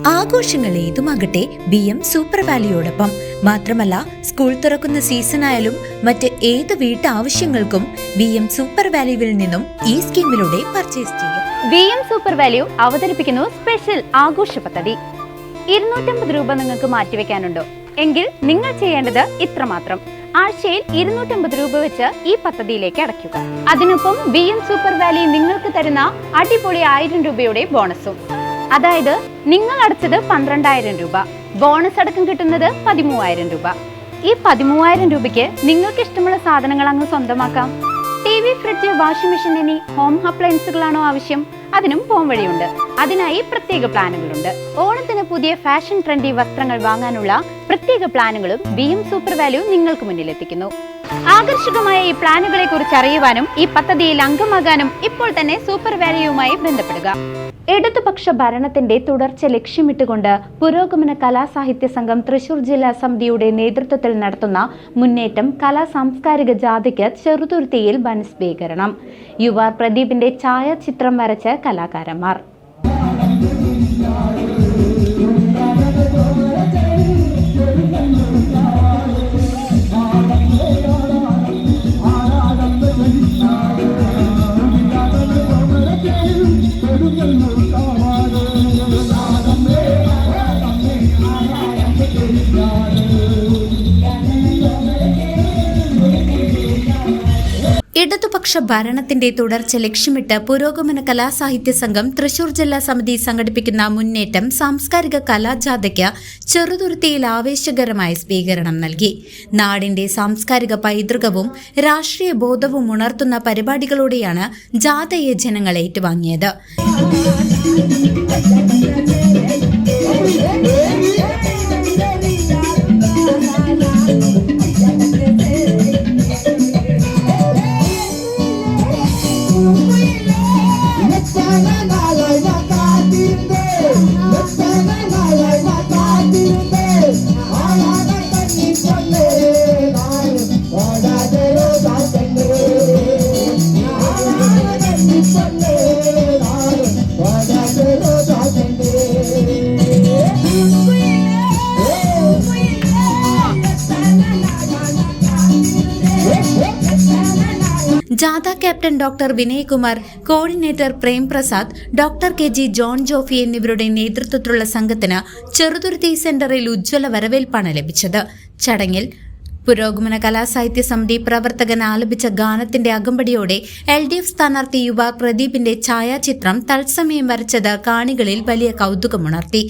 ആഘോഷങ്ങൾ ഏതുമാകട്ടെ BM super വാലിയോടൊപ്പം. മാത്രമല്ല, സ്കൂൾ തുറക്കുന്ന സീസണായാലും മറ്റ് ഏത് വീട്ടാവശ്യങ്ങൾക്കും BM സൂപ്പർ വാല്യൂവിൽ നിന്നും ഈ സ്കീമിലൂടെ പർച്ചേസ് ചെയ്യാം. BM സൂപ്പർ വാല്യൂ അവതരിപ്പിക്കുന്നു സ്പെഷ്യൽ ആഘോഷ പദ്ധതി. 250 രൂപ നിങ്ങൾക്ക് മാറ്റിവെക്കാനുണ്ടോ? എങ്കിൽ നിങ്ങൾ ചെയ്യേണ്ടത് ഇത്രമാത്രം: ആഴ്ചയിൽ 250 രൂപ വെച്ച് ഈ പദ്ധതിയിലേക്ക് അടയ്ക്കുക. അതിനൊപ്പം BM സൂപ്പർ വാല്യൂ നിങ്ങൾക്ക് തരുന്ന അടിപൊളി 1000 രൂപയുടെ ബോണസും. അതായത് നിങ്ങൾ അടച്ചത് 12,000 രൂപ, ബോണസ് അടക്കം കിട്ടുന്നത് 13,000 രൂപ. ഈ 13,000 രൂപയ്ക്ക് നിങ്ങൾക്ക് ഇഷ്ടമുള്ള സാധനങ്ങൾ അങ്ങ് സ്വന്തമാക്കാം. TV, ഫ്രിഡ്ജ്, വാഷിംഗ് മെഷീൻ എന്നീ ഹോം അപ്ലയൻസുകളാണോ ആവശ്യം? അതിനും പോം വഴിയുണ്ട്. അതിനായി പ്രത്യേക പ്ലാനുകളുണ്ട്. ഓണത്തിന് പുതിയ ഫാഷൻ ട്രെൻഡി വസ്ത്രങ്ങൾ വാങ്ങാനുള്ള പ്രത്യേക പ്ലാനുകളും BM സൂപ്പർ വാല്യൂ നിങ്ങൾക്ക് മുന്നിലെത്തിക്കുന്നു. ആകർഷകമായ ഈ പ്ലാനുകളെ കുറിച്ച് അറിയുവാനും ഈ പദ്ധതിയിൽ അംഗമാകാനും ഇപ്പോൾ തന്നെ സൂപ്പർ വാല്യൂവുമായി ബന്ധപ്പെടുക. ഇടതുപക്ഷ ഭരണത്തിന്റെ തുടർച്ച ലക്ഷ്യമിട്ടുകൊണ്ട് പുരോഗമന കലാസാഹിത്യ സംഘം തൃശൂർ ജില്ലാ സമിതിയുടെ നേതൃത്വത്തിൽ നടത്തുന്ന മുന്നേറ്റം കലാ സാംസ്കാരിക ജാഥയ്ക്ക് ചെറുതുരുത്തിയിൽ വൻ സ്വീകരണം. യുവാർ പ്രദീപിന്റെ ഛായാചിത്രം വരച്ച് കലാകാരന്മാർ. ഇടതുപക്ഷ ഭരണത്തിന്റെ തുടർച്ച ലക്ഷ്യമിട്ട് പുരോഗമന കലാസാഹിത്യ സംഘം തൃശൂർ ജില്ലാ സമിതി സംഘടിപ്പിക്കുന്ന മുന്നേറ്റം സാംസ്കാരിക കലാജാഥയ്ക്ക് ചെറുതുരുത്തിയിൽ ആവേശകരമായ സ്വീകരണം നൽകി. നാടിന്റെ സാംസ്കാരിക പൈതൃകവും രാഷ്ട്രീയ ബോധവും ഉണർത്തുന്ന പരിപാടികളോടെയാണ് ജാഥയെ ജനങ്ങൾ ഏറ്റുവാങ്ങിയത്. ജാഥ captain doctor Vinayakumar, coordinator Premprasad, doctor KG John Jofi എന്നിവരുടെ നേതൃത്വത്തിലുള്ള സംഘത്തിന് ചെറുതുരുത്തി സെന്ററിൽ ഉജ്ജ്വല വരവേൽപ്പാണ് ലഭിച്ചത്. ചടങ്ങിൽ പുരോഗമന കലാസാഹിത്യ സമിതി പ്രവർത്തകൻ ആലപിച്ച ഗാനത്തിന്റെ അകമ്പടിയോടെ LDF സ്ഥാനാർത്ഥി യുവാ പ്രദീപിന്റെ ഛായാചിത്രം തത്സമയം വരച്ചത് കാണികളിൽ വലിയ കൗതുകമുണർത്തി.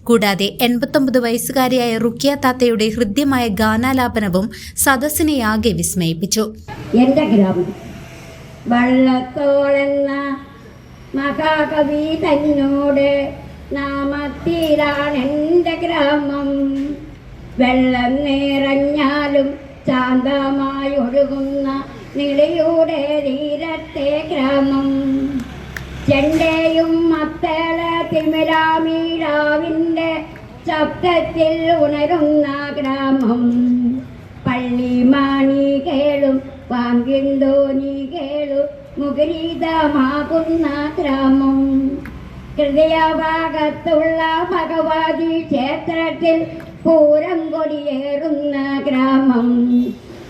കൂടാതെ 89 വയസ്സുകാരിയായ റുക്കിയ താത്തയുടെ ഹൃദ്യമായ ഗാനാലാപനവും സദസ്സിനെ ആകെ വിസ്മയിപ്പിച്ചു. എന്റെ ഗ്രാമം വള്ളത്തോളെന്ന മഹാകവി തന്നോട് നാമത്തിലാണ് എൻ്റെ ഗ്രാമം. വെള്ളം നിറഞ്ഞാലും ശാന്തമായി ഒഴുകുന്ന നിളയുടെ തീരത്തെ ഗ്രാമം. ചെണ്ടയും മത്തള തിമിരാമീരാവിൻ്റെ ശബ്ദത്തിൽ ഉണരുന്ന ഗ്രാമം. പള്ളിമാണി കേളും പാങ്കിന്തോനി കേളും മുഖരിതമാകുന്ന ഗ്രാമം. ഹൃദയഭാഗത്തുള്ള ഭഗവതി ക്ഷേത്രത്തിൽ പൂരം കൊടിയേറുന്ന ഗ്രാമം.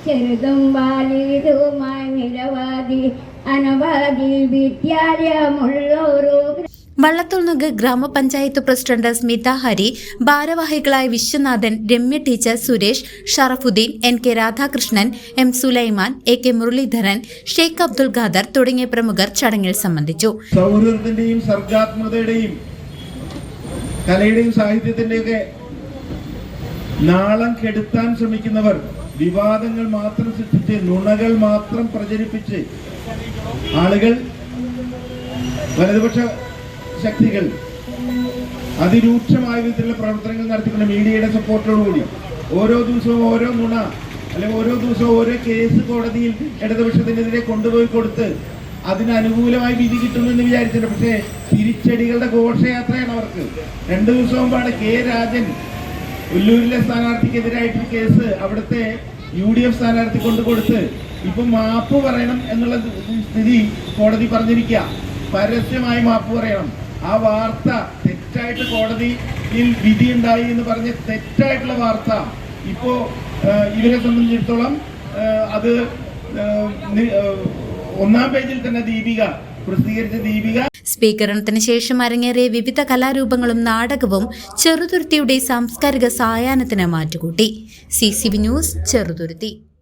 ചെറുതും വലുതുമായി നിരവധി അനവധി വിദ്യാലയമുള്ളൊരു. വള്ളത്തോൾനുക് ഗ്രാമപഞ്ചായത്ത് പ്രസിഡന്റ് സ്മിത ഹരി, ഭാരവാഹികളായ Viswanathan, Ramya teacher, Suresh, Sharafuddin, NK Radhakrishnan, M Sulaiman, AK Muraleedharan, Sheikh Abdul Khader തുടങ്ങിയ പ്രമുഖർ ചടങ്ങിൽ സംബന്ധിച്ചു. സൗഹൃദത്തിന്റെയും സർഗാത്മകതയുടെയും കലയുടെയും സാഹിത്യത്തിന്റെയൊക്കെ നാളം കെടുത്താൻ ശ്രമിക്കുന്നവർ വിവാദങ്ങൾ മാത്രം സൃഷ്ടിച്ച് നുണകൾ മാത്രം പ്രചരിപ്പിച്ച് ആളുകൾ, വലതുപക്ഷ ശക്തികൾ അതിരൂക്ഷമായ വിധത്തിലുള്ള പ്രവർത്തനങ്ങൾ നടത്തിക്കൊണ്ട് മീഡിയയുടെ സപ്പോർട്ടോടുകൂടി ഓരോ ദിവസവും ഓരോ നുണ അല്ലെങ്കിൽ ഓരോ ദിവസവും ഓരോ കേസ് കോടതിയിൽ ഇടതുപക്ഷത്തിനെതിരെ കൊണ്ടുപോയി കൊടുത്ത് അതിനനുകൂലമായി വിധി കിട്ടുമെന്ന് വിചാരിച്ചിട്ടുണ്ട്. പക്ഷേ തിരിച്ചടികളുടെ ഘോഷയാത്രയാണ് അവർക്ക്. 2 ദിവസം മുമ്പാണ് കെ രാജൻ ഉല്ലൂരിലെ സ്ഥാനാർത്ഥിക്കെതിരായിട്ട് കേസ് അവിടുത്തെ UDF സ്ഥാനാർത്ഥി കൊണ്ടുകൊടുത്ത് ഇപ്പൊ മാപ്പ് പറയണം എന്നുള്ള സ്ഥിതി കോടതി പറഞ്ഞിരിക്കുക. പരസ്യമായി മാപ്പ് പറയണം. ആ വാർത്ത തെറ്റായിട്ട് കോടതിയിൽ വിധി ഉണ്ടായി എന്ന് പറഞ്ഞ തെറ്റായിട്ടുള്ള വാർത്ത ഇപ്പോ ഇവരെ സംബന്ധിച്ചിടത്തോളം അത് 1-ാം പേജിൽ തന്നെ ദീപിക പ്രസിദ്ധീകരിച്ച ദീപിക. സ്വീകരണത്തിന് ശേഷം അരങ്ങേറിയ വിവിധ കലാരൂപങ്ങളും നാടകവും ചെറുതുരുത്തിയുടെ സാംസ്കാരിക സായാഹ്നത്തിന് മാറ്റുകൂട്ടി. CCV news, Cheruthuruthy.